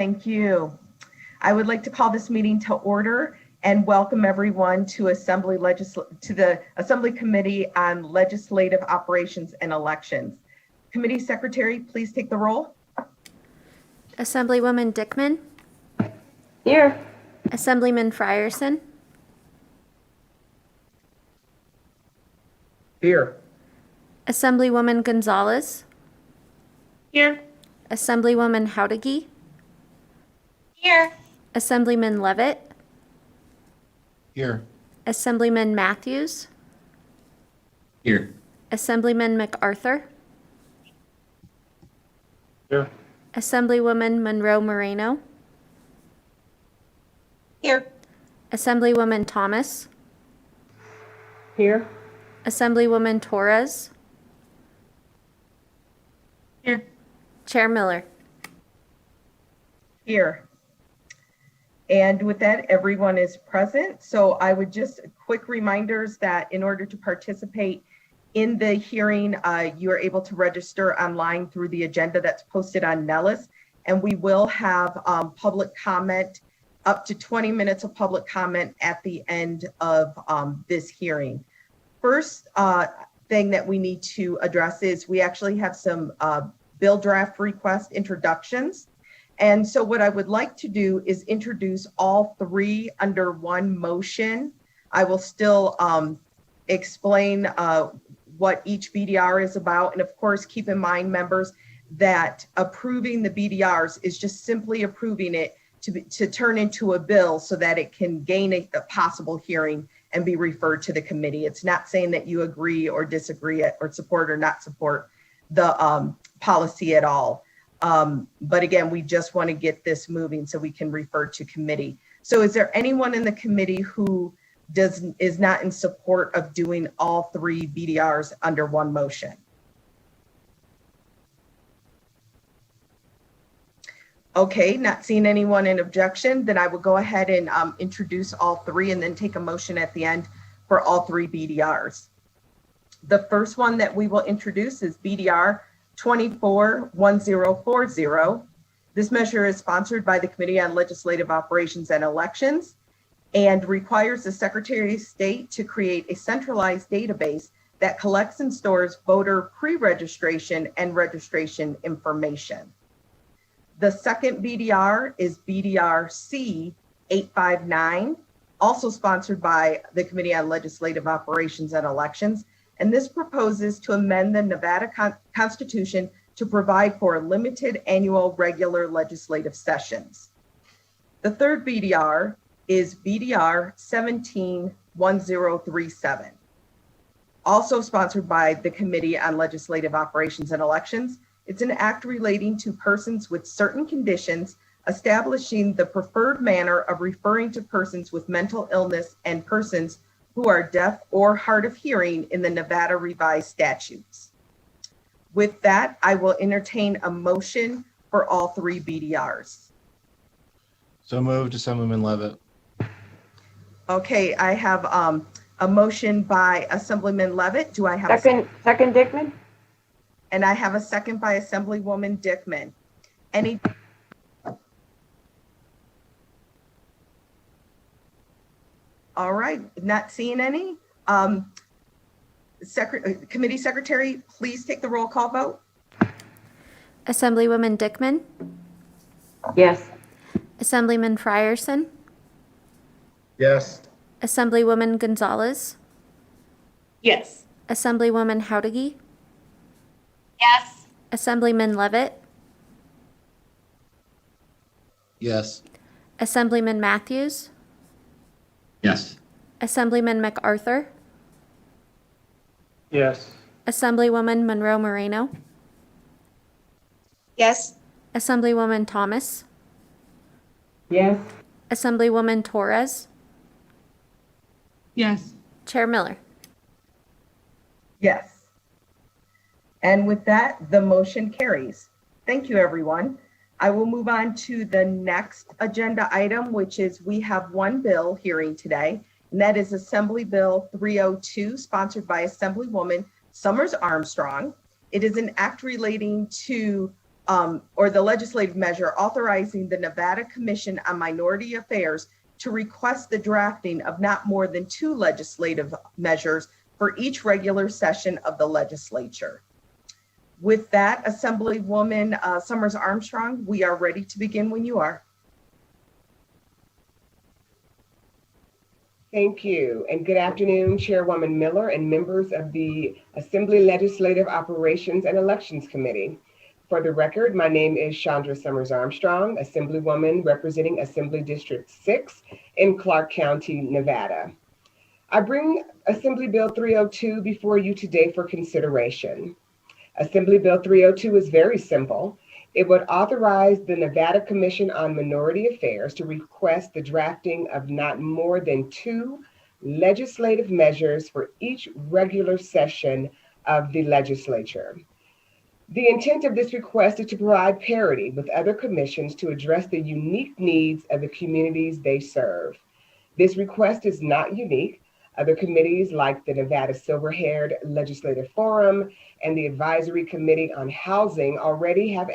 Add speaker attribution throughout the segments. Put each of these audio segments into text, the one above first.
Speaker 1: Thank you. I would like to call this meeting to order and welcome everyone to the Assembly Committee on Legislative Operations and Elections. Committee Secretary, please take the roll.
Speaker 2: Assemblywoman Dickman.
Speaker 3: Here.
Speaker 2: Assemblyman Frierson.
Speaker 4: Here.
Speaker 2: Assemblywoman Gonzalez.
Speaker 3: Here.
Speaker 2: Assemblywoman Howdegi.
Speaker 3: Here.
Speaker 2: Assemblyman Levitt.
Speaker 4: Here.
Speaker 2: Assemblyman Matthews.
Speaker 4: Here.
Speaker 2: Assemblyman MacArthur.
Speaker 4: Here.
Speaker 2: Assemblywoman Monroe Moreno.
Speaker 3: Here.
Speaker 2: Assemblywoman Thomas.
Speaker 3: Here.
Speaker 2: Assemblywoman Torres.
Speaker 3: Here.
Speaker 2: Chair Miller.
Speaker 1: Here. And with that, everyone is present. So I would just quick reminders that in order to participate in the hearing, you are able to register online through the agenda that's posted on Nellis. And we will have public comment, up to 20 minutes of public comment at the end of this hearing. First thing that we need to address is we actually have some bill draft request introductions. And so what I would like to do is introduce all three under one motion. I will still explain what each BDR is about. And of course, keep in mind, members, that approving the BDRs is just simply approving it to turn into a bill so that it can gain a possible hearing and be referred to the committee. It's not saying that you agree or disagree or support or not support the policy at all. But again, we just want to get this moving so we can refer to committee. So is there anyone in the committee who is not in support of doing all three BDRs under one motion? Okay, not seeing anyone in objection, then I will go ahead and introduce all three and then take a motion at the end for all three BDRs. The first one that we will introduce is BDR 241040. This measure is sponsored by the Committee on Legislative Operations and Elections and requires the Secretary of State to create a centralized database that collects and stores voter pre-registration and registration information. The second BDR is BDR C 859, also sponsored by the Committee on Legislative Operations and Elections. And this proposes to amend the Nevada Constitution to provide for limited annual regular legislative sessions. The third BDR is BDR 171037, also sponsored by the Committee on Legislative Operations and Elections. It's an act relating to persons with certain conditions, establishing the preferred manner of referring to persons with mental illness and persons who are deaf or hard of hearing in the Nevada revised statutes. With that, I will entertain a motion for all three BDRs.
Speaker 4: So moved, Assemblyman Levitt.
Speaker 1: Okay, I have a motion by Assemblyman Levitt. Do I have
Speaker 3: Second Dickman?
Speaker 1: And I have a second by Assemblywoman Dickman. Any? All right, not seeing any. Committee Secretary, please take the roll call vote.
Speaker 2: Assemblywoman Dickman.
Speaker 3: Yes.
Speaker 2: Assemblyman Frierson.
Speaker 4: Yes.
Speaker 2: Assemblywoman Gonzalez.
Speaker 3: Yes.
Speaker 2: Assemblywoman Howdegi.
Speaker 3: Yes.
Speaker 2: Assemblyman Levitt.
Speaker 4: Yes.
Speaker 2: Assemblyman Matthews.
Speaker 4: Yes.
Speaker 2: Assemblyman MacArthur.
Speaker 4: Yes.
Speaker 2: Assemblywoman Monroe Moreno.
Speaker 3: Yes.
Speaker 2: Assemblywoman Thomas.
Speaker 3: Yes.
Speaker 2: Assemblywoman Torres.
Speaker 3: Yes.
Speaker 2: Chair Miller.
Speaker 1: Yes. And with that, the motion carries. Thank you, everyone. I will move on to the next agenda item, which is we have one bill hearing today, and that is Assembly Bill 302, sponsored by Assemblywoman Summers Armstrong. It is an act relating to or the legislative measure authorizing the Nevada Commission on Minority Affairs to request the drafting of not more than 2 legislative measures for each regular session of the legislature. With that, Assemblywoman Summers Armstrong, we are ready to begin when you are.
Speaker 5: Thank you, and good afternoon, Chairwoman Miller and members of the Assembly Legislative Operations and Elections Committee. For the record, my name is Chandra Summers Armstrong, Assemblywoman representing Assembly District 6 in Clark County, Nevada. I bring Assembly Bill 302 before you today for consideration. Assembly Bill 302 is very simple. It would authorize the Nevada Commission on Minority Affairs to request the drafting of not more than 2 legislative measures for each regular session of the legislature. The intent of this request is to provide parity with other commissions to address the unique needs of the communities they serve. This request is not unique. Other committees like the Nevada Silver-Haired Legislative Forum and the Advisory Committee on Housing already have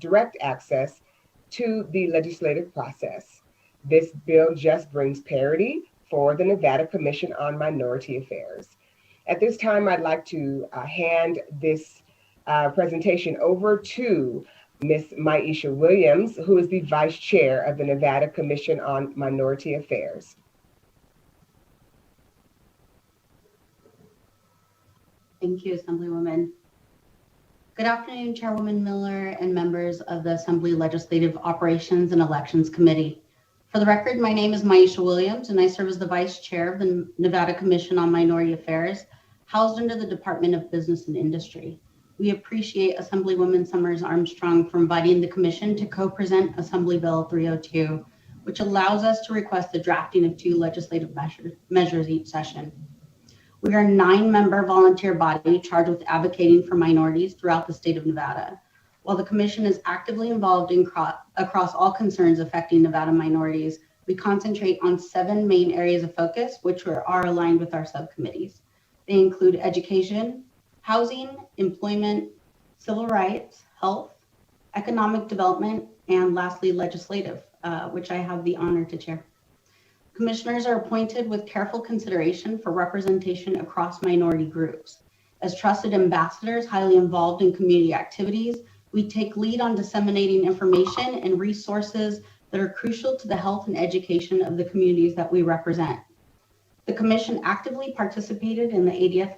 Speaker 5: direct access to the legislative process. This bill just brings parity for the Nevada Commission on Minority Affairs. At this time, I'd like to hand this presentation over to Ms. Maisha Williams, who is the Vice Chair of the Nevada Commission on Minority Affairs.
Speaker 6: Thank you, Assemblywoman. Good afternoon, Chairwoman Miller and members of the Assembly Legislative Operations and Elections Committee. For the record, my name is Maisha Williams, and I serve as the Vice Chair of the Nevada Commission on Minority Affairs, housed under the Department of Business and Industry. We appreciate Assemblywoman Summers Armstrong for inviting the Commission to co-present Assembly Bill 302, which allows us to request the drafting of 2 legislative measures each session. We are a 9-member volunteer body charged with advocating for minorities throughout the state of Nevada. While the Commission is actively involved across all concerns affecting Nevada minorities, we concentrate on 7 main areas of focus, which are aligned with our subcommittees. They include education, housing, employment, civil rights, health, economic development, and lastly, legislative, which I have the honor to chair. Commissioners are appointed with careful consideration for representation across minority groups. As trusted ambassadors highly involved in community activities, we take lead on disseminating information and resources that are crucial to the health and education of the communities that we represent. The Commission actively participated in the 80th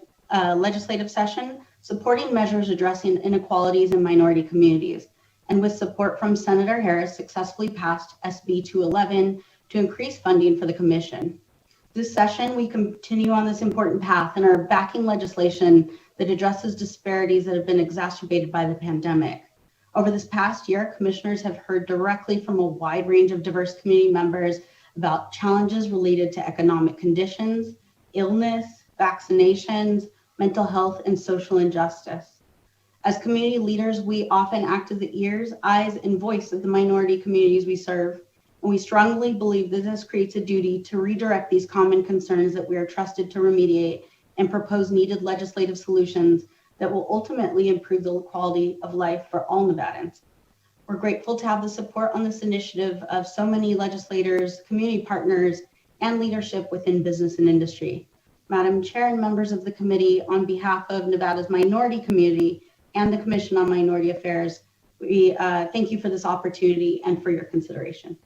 Speaker 6: legislative session, supporting measures addressing inequalities in minority communities, and with support from Senator Harris, successfully passed SB 211 to increase funding for the Commission. This session, we continue on this important path and are backing legislation that addresses disparities that have been exacerbated by the pandemic. Over this past year, commissioners have heard directly from a wide range of diverse community members about challenges related to economic conditions, illness, vaccinations, mental health, and social injustice. As community leaders, we often act as the ears, eyes, and voice of the minority communities we serve. And we strongly believe that this creates a duty to redirect these common concerns that we are trusted to remediate and propose needed legislative solutions that will ultimately improve the quality of life for all Nevadans. We're grateful to have the support on this initiative of so many legislators, community partners, and leadership within business and industry. Madam Chair and members of the committee, on behalf of Nevada's minority community and the Commission on Minority Affairs, we thank you for this opportunity and for your consideration.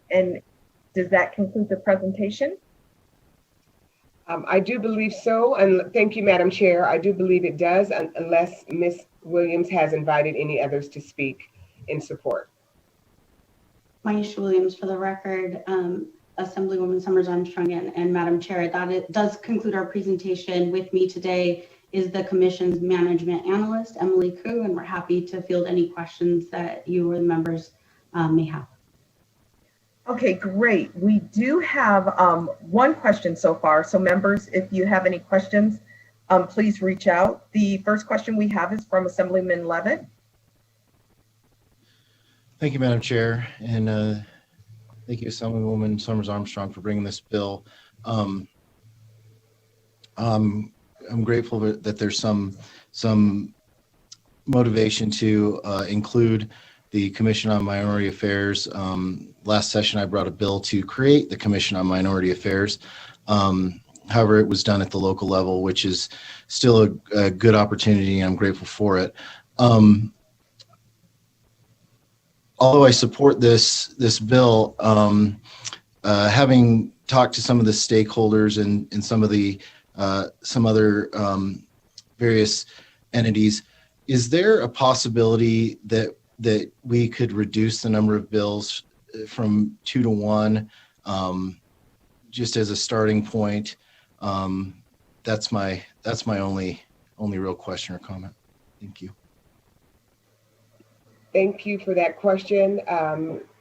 Speaker 1: And does that conclude the presentation?
Speaker 5: I do believe so, and thank you, Madam Chair. I do believe it does, unless Ms. Williams has invited any others to speak in support.
Speaker 6: Maisha Williams, for the record, Assemblywoman Summers Armstrong and Madam Chair, that it does conclude our presentation. With me today is the Commission's Management Analyst, Emily Koo, and we're happy to field any questions that you or the members may have.
Speaker 1: Okay, great. We do have one question so far. So members, if you have any questions, please reach out. The first question we have is from Assemblyman Levitt.
Speaker 4: Thank you, Madam Chair, and thank you, Assemblywoman Summers Armstrong, for bringing this bill Um, I'm grateful that there's some motivation to include the Commission on Minority Affairs. Last session, I brought a bill to create the Commission on Minority Affairs. However, it was done at the local level, which is still a good opportunity. I'm grateful for it. Although I support this bill, having talked to some of the stakeholders and some other various entities, is there a possibility that we could reduce the number of bills from 2 to 1, just as a starting point? That's my only real question or comment. Thank you.
Speaker 5: Thank you for that question.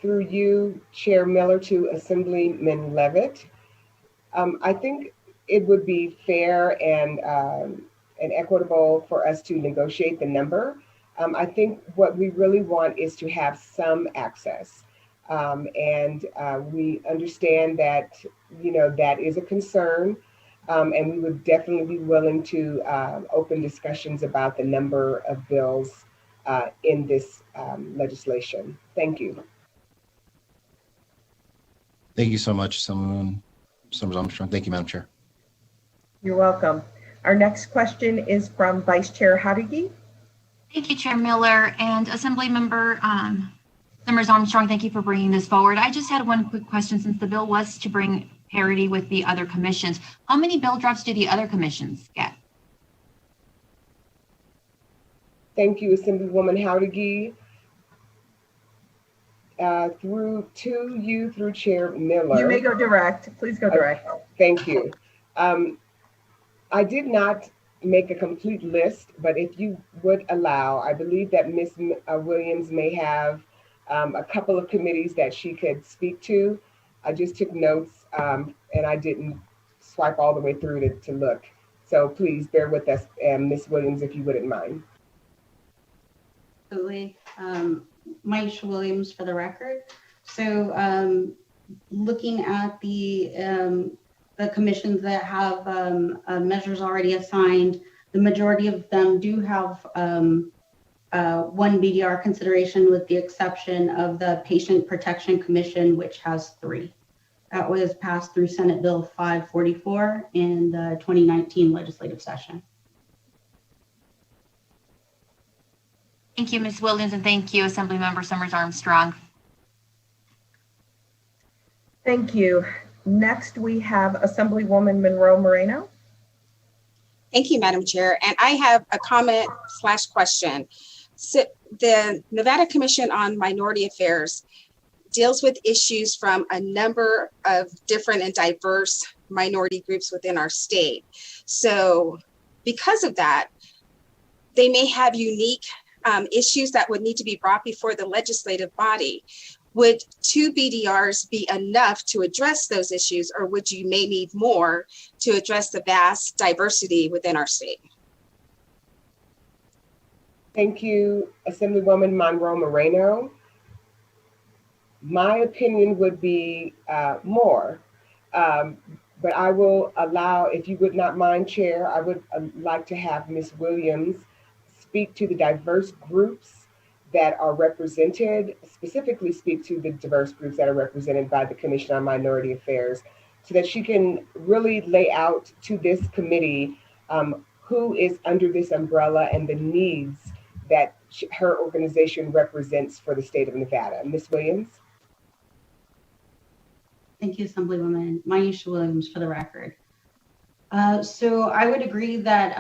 Speaker 5: Through you, Chair Miller, to Assemblyman Levitt. I think it would be fair and equitable for us to negotiate the number. I think what we really want is to have some access. We understand that, that is a concern. And we would definitely be willing to open discussions about the number of bills in this legislation. Thank you.
Speaker 4: Thank you so much, Assemblywoman Summers Armstrong. Thank you, Madam Chair.
Speaker 1: You're welcome. Our next question is from Vice Chair Howdy.
Speaker 7: Thank you, Chair Miller and Assemblymember Summers Armstrong. Thank you for bringing this forward. I just had one quick question, since the bill was to bring parity with the other commissions. How many bill drafts do the other commissions get?
Speaker 5: Thank you, Assemblywoman Howdy. Through Chair Miller.
Speaker 1: You may go direct. Please go direct.
Speaker 5: Thank you. I did not make a complete list, but if you would allow, I believe that Ms. Williams may have a couple of committees that she could speak to. I just took notes and I didn't swipe all the way through to look. So please bear with us, Ms. Williams, if you wouldn't mind.
Speaker 6: Absolutely. Maisha Williams for the record. So looking at the commissions that have measures already assigned, the majority of them do have one BDR consideration, with the exception of the Patient Protection Commission, which has 3. That was passed through Senate Bill 544 in the 2019 legislative session.
Speaker 7: Thank you, Ms. Williams, and thank you, Assemblymember Summers Armstrong.
Speaker 1: Thank you. Next, we have Assemblywoman Monroe Moreno.
Speaker 8: Thank you, Madam Chair. And I have a comment / question. So the Nevada Commission on Minority Affairs deals with issues from a number of different and diverse minority groups within our state. So because of that, they may have unique issues that would need to be brought before the legislative body. Would 2 BDRs be enough to address those issues, or would you may need more to address the vast diversity within our state?
Speaker 5: Thank you, Assemblywoman Monroe Moreno. My opinion would be more, but I will allow, if you would not mind, Chair, I would like to have Ms. Williams speak to the diverse groups that are represented, specifically speak to the diverse groups that are represented by the Commission on Minority Affairs, so that she can really lay out to this committee who is under this umbrella and the needs that her organization represents for the state of Nevada. Ms. Williams?
Speaker 6: Thank you, Assemblywoman. Maisha Williams for the record. So I would agree that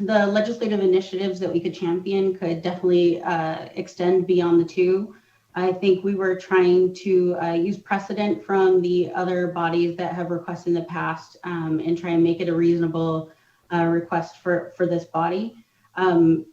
Speaker 6: the legislative initiatives that we could champion could definitely extend beyond the 2. I think we were trying to use precedent from the other bodies that have requested in the past and try and make it a reasonable request for this body.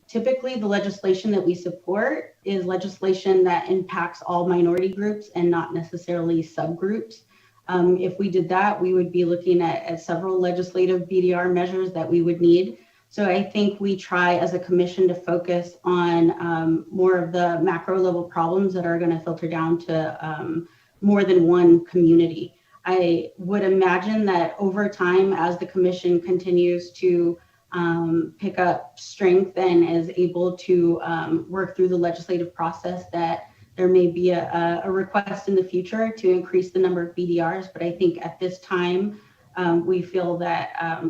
Speaker 6: Typically, the legislation that we support is legislation that impacts all minority groups and not necessarily subgroups. If we did that, we would be looking at several legislative BDR measures that we would need. So I think we try as a commission to focus on more of the macro level problems that are going to filter down to more than one community. I would imagine that over time, as the commission continues to pick up strength and is able to work through the legislative process, that there may be a request in the future to increase the number of BDRs. But I think at this time, we feel that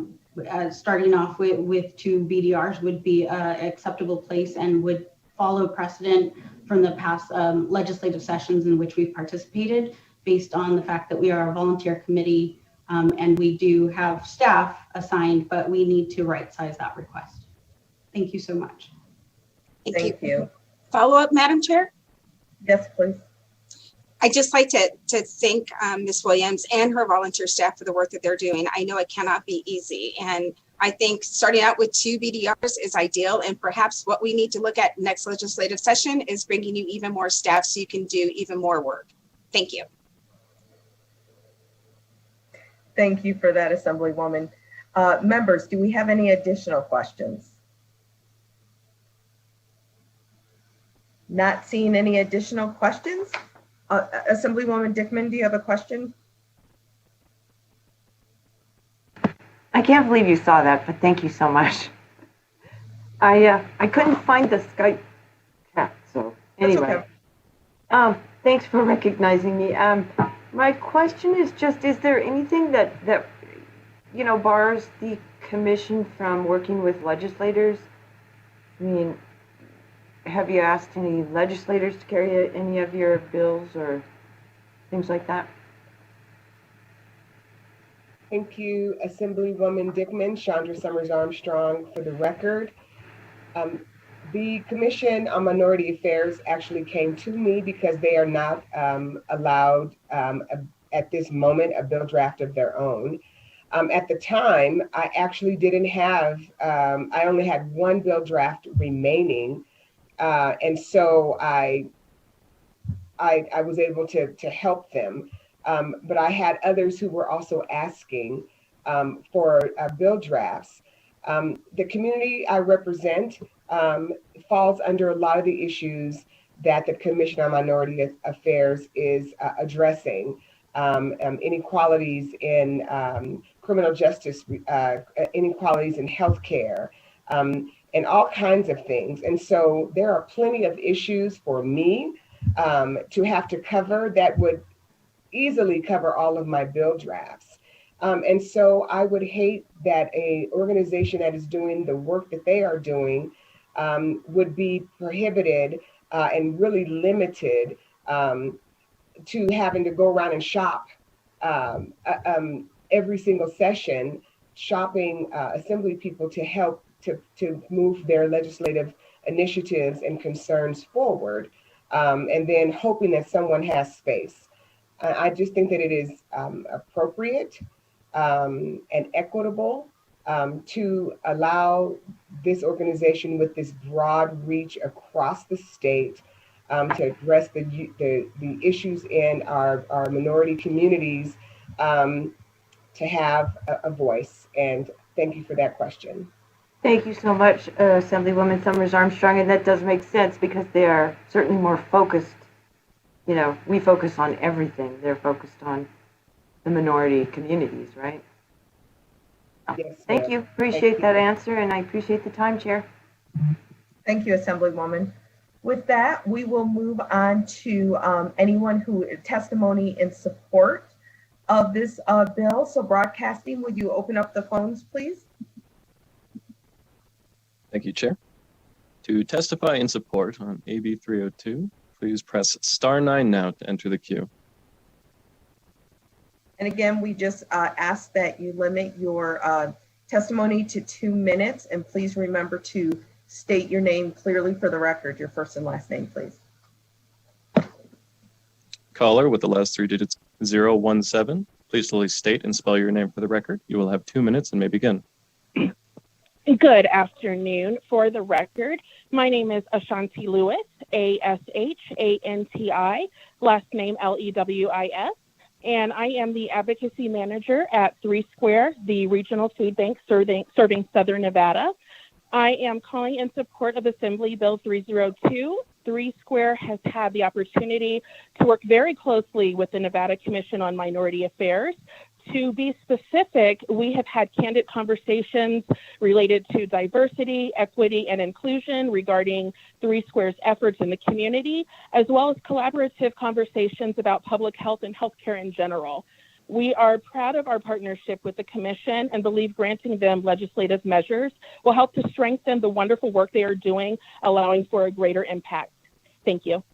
Speaker 6: starting off with 2 BDRs would be an acceptable place and would follow precedent from the past legislative sessions in which we've participated, based on the fact that we are a volunteer committee and we do have staff assigned, but we need to right-size that request. Thank you so much.
Speaker 1: Thank you.
Speaker 8: Follow up, Madam Chair?
Speaker 1: Yes, please.
Speaker 8: I'd just like to thank Ms. Williams and her volunteer staff for the work that they're doing. I know it cannot be easy. And I think starting out with 2 BDRs is ideal. And perhaps what we need to look at next legislative session is bringing you even more staff so you can do even more work. Thank you.
Speaker 1: Thank you for that, Assemblywoman. Members, do we have any additional questions? Not seeing any additional questions. Assemblywoman Dickman, do you have a question?
Speaker 9: I can't believe you saw that, but thank you so much. I couldn't find the Skype chat, so anyway.
Speaker 1: Okay.
Speaker 9: Thanks for recognizing me. My question is just, is there anything that you know, bars the commission from working with legislators? I mean, have you asked any legislators to carry any of your bills or things like that?
Speaker 5: Thank you, Assemblywoman Dickman. Chandra Summers Armstrong for the record. The Commission on Minority Affairs actually came to me because they are not allowed at this moment a bill draft of their own. At the time, I actually didn't have, I only had 1 bill draft remaining. And so I was able to help them. But I had others who were also asking for bill drafts. The community I represent falls under a lot of the issues that the Commission on Minority Affairs is addressing. Inequalities in criminal justice, inequalities in healthcare, and all kinds of things. And so there are plenty of issues for me to have to cover that would easily cover all of my bill drafts. And so I would hate that an organization that is doing the work that they are doing would be prohibited and really limited to having to go around and shop every single session, shopping assembly people to help to move their legislative initiatives and concerns forward, and then hoping that someone has space. I just think that it is appropriate and equitable to allow this organization with this broad reach across the state to address the issues in our minority communities, to have a voice. And thank you for that question.
Speaker 9: Thank you so much, Assemblywoman Summers Armstrong, and that does make sense because they are certainly more focused. You know, we focus on everything. They're focused on the minority communities, right?
Speaker 5: Yes,
Speaker 9: thank you. Appreciate that answer, and I appreciate the time, Chair.
Speaker 1: Thank you, Assemblywoman. With that, we will move on to anyone who testimony in support of this bill. So broadcasting, would you open up the phones, please?
Speaker 10: Thank you, Chair. To testify in support on AB 302, please press *9 now to enter the queue.
Speaker 1: And again, we just ask that you limit your testimony to 2 minutes, and please remember to state your name clearly for the record, your first and last name, please.
Speaker 10: Caller with the last 3 digits 017, please slowly state and spell your name for the record. You will have 2 minutes and may begin.
Speaker 11: Good afternoon. For the record, my name is Ashanti Lewis, Ashanti, last name Lewis, and I am the advocacy manager at 3 Square, the regional food bank serving Southern Nevada. I am calling in support of Assembly Bill 302 Three Square has had the opportunity to work very closely with the Nevada Commission on Minority Affairs. To be specific, we have had candid conversations related to diversity, equity, and inclusion regarding Three Square's efforts in the community, as well as collaborative conversations about public health and healthcare in general. We are proud of our partnership with the Commission and believe granting them legislative measures will help to strengthen the wonderful work they are doing, allowing for a greater impact. Thank you.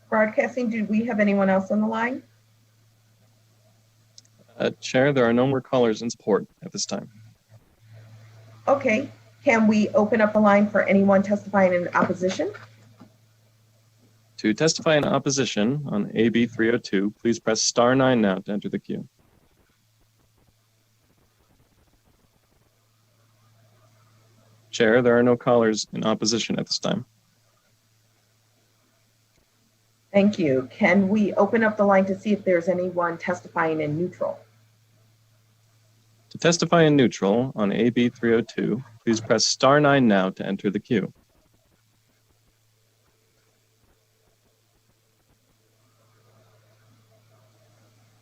Speaker 1: Broadcasting, do we have anyone else on the line?
Speaker 10: Chair, there are no more callers in support at this time.
Speaker 1: Okay, can we open up the line for anyone testifying in opposition?
Speaker 10: To testify in opposition on AB 302, please press *9 now to enter the queue. Chair, there are no callers in opposition at this time.
Speaker 1: Thank you. Can we open up the line to see if there's anyone testifying in neutral?
Speaker 10: To testify in neutral on AB 302, please press *9 now to enter the queue.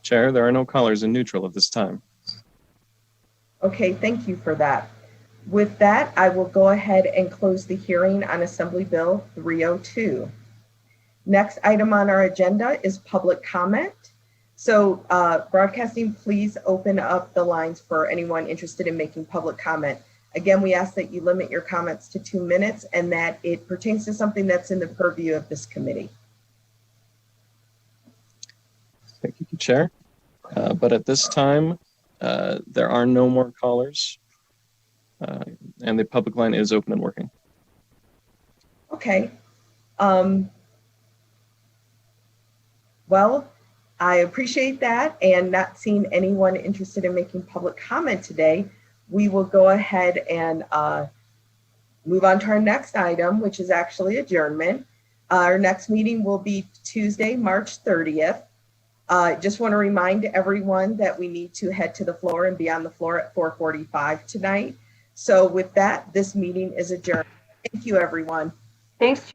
Speaker 10: Chair, there are no callers in neutral at this time.
Speaker 1: Okay, thank you for that. With that, I will go ahead and close the hearing on Assembly Bill 302. Next item on our agenda is public comment. So broadcasting, please open up the lines for anyone interested in making public comment. Again, we ask that you limit your comments to 2 minutes and that it pertains to something that's in the purview of this committee.
Speaker 10: Thank you, Chair. But at this time, there are no more callers, and the public line is open and working.
Speaker 1: Okay. Well, I appreciate that, and not seeing anyone interested in making public comment today, we will go ahead and move on to our next item, which is actually adjournment. Our next meeting will be Tuesday, March 30th. Just want to remind everyone that we need to head to the floor and be on the floor at 4:45 tonight. So with that, this meeting is adjourned. Thank you, everyone.
Speaker 9: Thanks.